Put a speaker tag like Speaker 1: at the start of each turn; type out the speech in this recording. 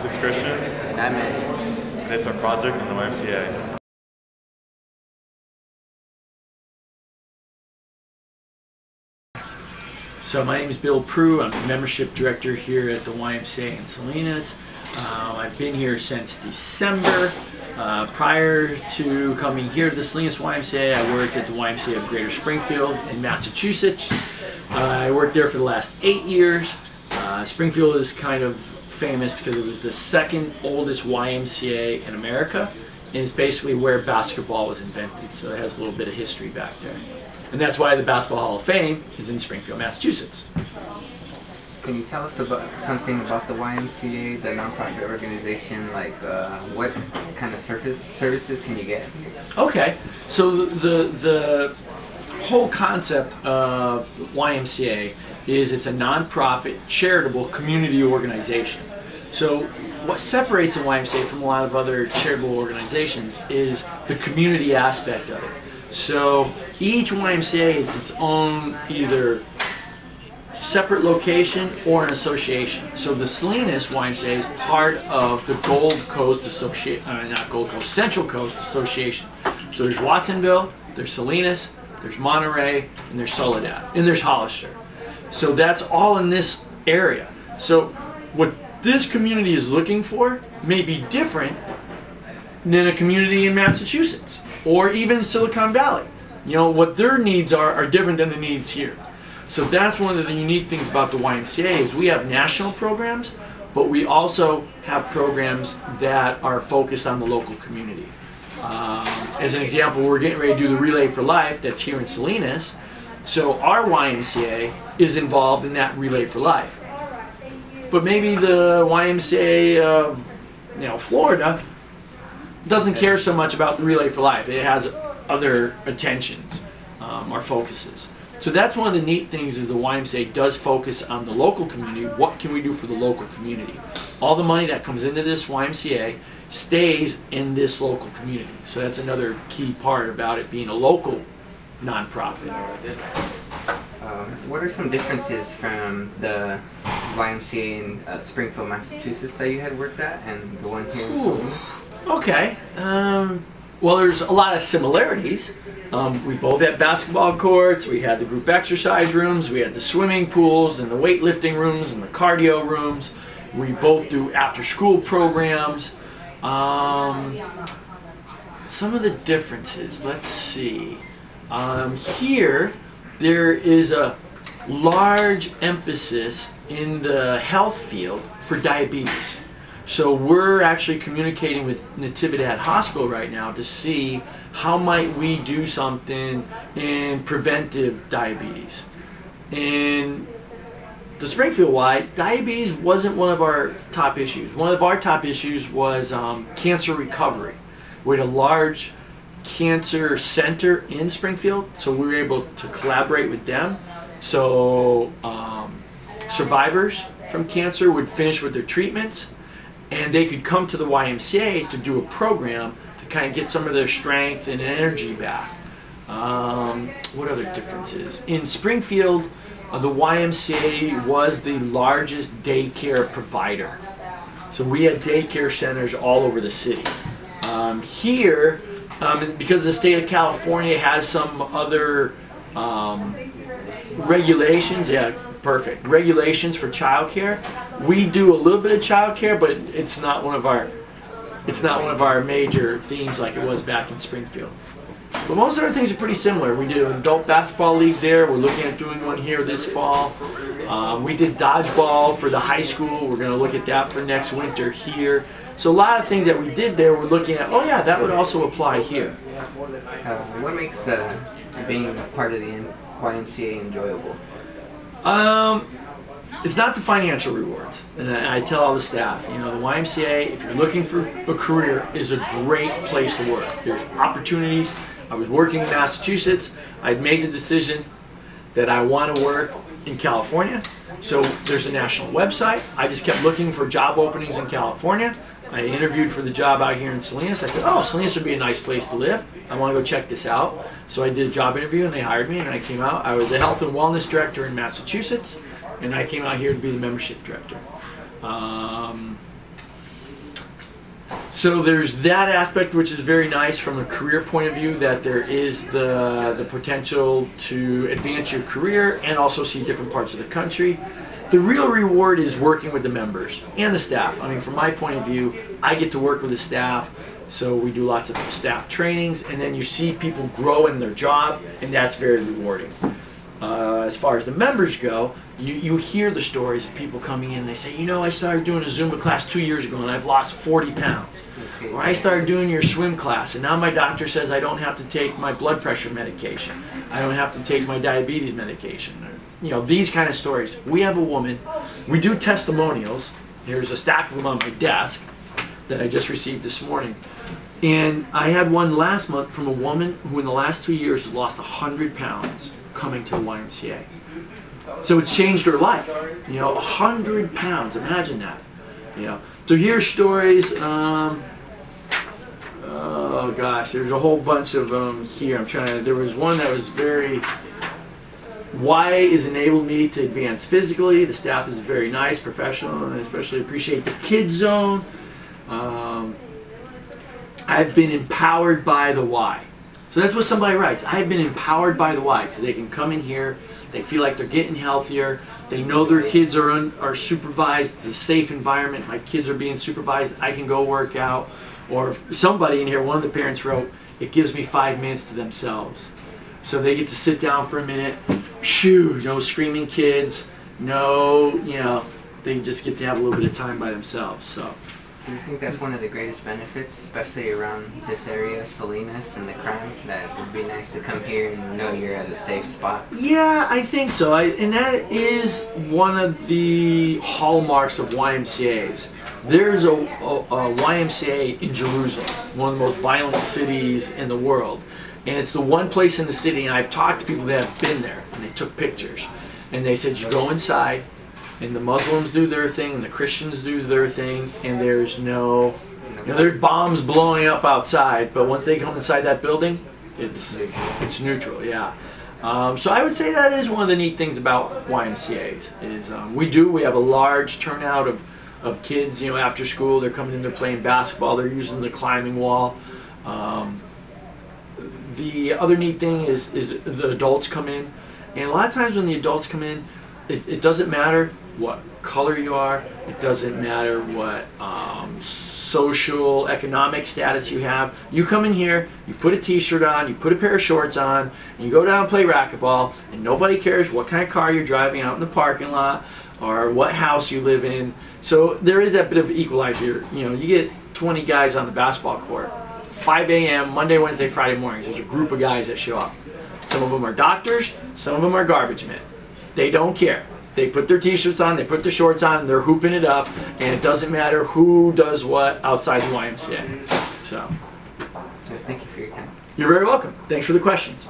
Speaker 1: This is Christian.
Speaker 2: And I'm Eddie.
Speaker 1: And it's our project in the YMCA.
Speaker 3: So my name is Bill Prue. I'm the membership director here at the YMCA in Salinas. I've been here since December. Prior to coming here to the Salinas YMCA, I worked at the YMCA of Greater Springfield in Massachusetts. I worked there for the last 8 years. Springfield is kind of famous because it was the second oldest YMCA in America, and it's basically where basketball was invented, so it has a little bit of history back there. And that's why the Basketball Hall of Fame is in Springfield, Massachusetts.
Speaker 2: Can you tell us something about the YMCA, the nonprofit organization, like what kind of services can you get?
Speaker 3: Okay, so the whole concept of YMCA is it's a nonprofit, charitable community organization. So what separates the YMCA from a lot of other charitable organizations is the community aspect of it. So each YMCA is its own either separate location or an association. So the Salinas YMCA is part of the Gold Coast Central Coast Association. So there's Watsonville, there's Salinas, there's Monterey, and there's Soledad, and there's Hollister. So that's all in this area. So what this community is looking for may be different than a community in Massachusetts or even Silicon Valley. You know, what their needs are different than the needs here. So that's one of the unique things about the YMCA is we have national programs, but we also have programs that are focused on the local community. As an example, we're getting ready to do the Relay for Life that's here in Salinas. So our YMCA is involved in that Relay for Life. But maybe the YMCA of Florida doesn't care so much about the Relay for Life. It has other attentions or focuses. So that's one of the neat things is the YMCA does focus on the local community. What can we do for the local community? All the money that comes into this YMCA stays in this local community. So that's another key part about it being a local nonprofit.
Speaker 2: What are some differences from the YMCA in Springfield, Massachusetts that you had worked at and the one here in Salinas?
Speaker 3: Okay. Well, there's a lot of similarities. We both had basketball courts, we had the group exercise rooms, we had the swimming pools and the weightlifting rooms and the cardio rooms. We both do after-school programs. Some of the differences, let's see. Here, there is a large emphasis in the health field for diabetes. So we're actually communicating with Natividad Hospital right now to see how might we do something in preventive diabetes. In the Springfield-wide, diabetes wasn't one of our top issues. One of our top issues was cancer recovery. We had a large cancer center in Springfield, so we were able to collaborate with them. So survivors from cancer would finish with their treatments, and they could come to the YMCA to do a program to kind of get some of their strength and energy back. What other differences? In Springfield, the YMCA was the largest daycare provider. So we had daycare centers all over the city. Here, because the state of California has some other regulations, perfect. Regulations for childcare. We do a little bit of childcare, but it's not one of our major themes like it was back in Springfield. But most of our things are pretty similar. We did an adult basketball league there. We're looking at doing one here this fall. We did dodgeball for the high school. We're going to look at that for next winter here. So a lot of things that we did there, we're looking at, oh yeah, that would also apply here.
Speaker 2: What makes being part of the YMCA enjoyable?
Speaker 3: It's not the financial rewards, and I tell all the staff, you know, the YMCA, if you're looking for a career, is a great place to work. There's opportunities. I was working in Massachusetts. I'd made the decision that I want to work in California, so there's a national website. I just kept looking for job openings in California. I interviewed for the job out here in Salinas. I said, oh, Salinas would be a nice place to live. I want to go check this out. So I did a job interview and they hired me, and I came out. I was a health and wellness director in Massachusetts, and I came out here to be the membership director. So there's that aspect, which is very nice from a career point of view, that there is the potential to advance your career and also see different parts of the country. The real reward is working with the members and the staff. I mean, from my point of view, I get to work with the staff, so we do lots of staff trainings, and then you see people grow in their job, and that's very rewarding. As far as the members go, you hear the stories of people coming in, they say, you know, I started doing a Zumba class 2 years ago and I've lost 40 pounds. Or I started doing your swim class and now my doctor says I don't have to take my blood pressure medication. I don't have to take my diabetes medication. You know, these kind of stories. We have a woman, we do testimonials. Here's a stack of them on my desk that I just received this morning. And I had one last month from a woman who in the last 2 years has lost 100 pounds coming to the YMCA. So it's changed her life. You know, 100 pounds, imagine that. You know, so here's stories. Oh gosh, there's a whole bunch of them here. There was one that was very, Y has enabled me to advance physically. The staff is very nice, professional, and I especially appreciate the kids zone. I've been empowered by the Y. So that's what somebody writes. I've been empowered by the Y, because they can come in here, they feel like they're getting healthier, they know their kids are supervised, it's a safe environment, my kids are being supervised, I can go work out. Or somebody in here, one of the parents wrote, it gives me 5 minutes to themselves. So they get to sit down for a minute, phew, no screaming kids, no, you know, they just get to have a little bit of time by themselves. So.
Speaker 2: Do you think that's one of the greatest benefits, especially around this area, Salinas, and the crime, that it would be nice to come here and know you're at a safe spot?
Speaker 3: Yeah, I think so. And that is one of the hallmarks of YMCAs. There's a YMCA in Jerusalem, one of the most violent cities in the world. And it's the one place in the city, and I've talked to people that have been there, and they took pictures. And they said, you go inside, and the Muslims do their thing, and the Christians do their thing, and there's no, you know, there's bombs blowing up outside, but once they come inside that building, it's neutral, yeah. So I would say that is one of the neat things about YMCAs, is we have a large turnout of kids, you know, after school, they're coming in, they're playing basketball, they're using the climbing wall. The other neat thing is the adults come in, and a lot of times when the adults come in, it doesn't matter what color you are, it doesn't matter what social, economic status you have. You come in here, you put a t-shirt on, you put a pair of shorts on, and you go down and play racquetball, and nobody cares what kind of car you're driving out in the parking lot or what house you live in. So there is that bit of equalizer. You know, you get 20 guys on the basketball court, 5 a.m. Monday, Wednesday, Friday mornings. There's a group of guys that show up. Some of them are doctors, some of them are garbage men. They don't care. They put their t-shirts on, they put their shorts on, they're hooping it up, and it doesn't matter who does what outside the YMCA. So,
Speaker 2: Thank you for your time.
Speaker 3: You're very welcome. Thanks for the questions.